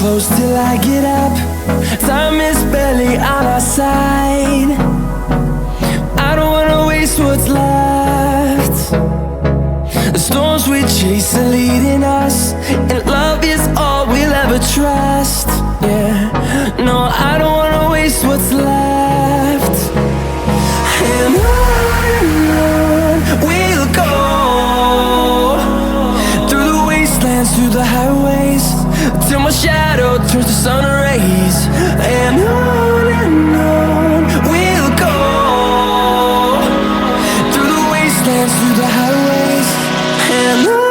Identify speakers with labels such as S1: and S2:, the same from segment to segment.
S1: close till I get up. Time is barely on our side. I don't wanna waste what's left. The storms we chase are leading us, and love is all we'll ever trust. Yeah, no, I don't wanna waste what's left. And on we'll go, through the wastelands, through the highways, till my shadow turns to sun rays. And on we'll go, through the wastelands, through the highways, and on.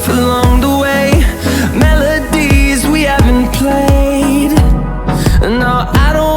S1: Along the way, melodies we haven't played. No, I don't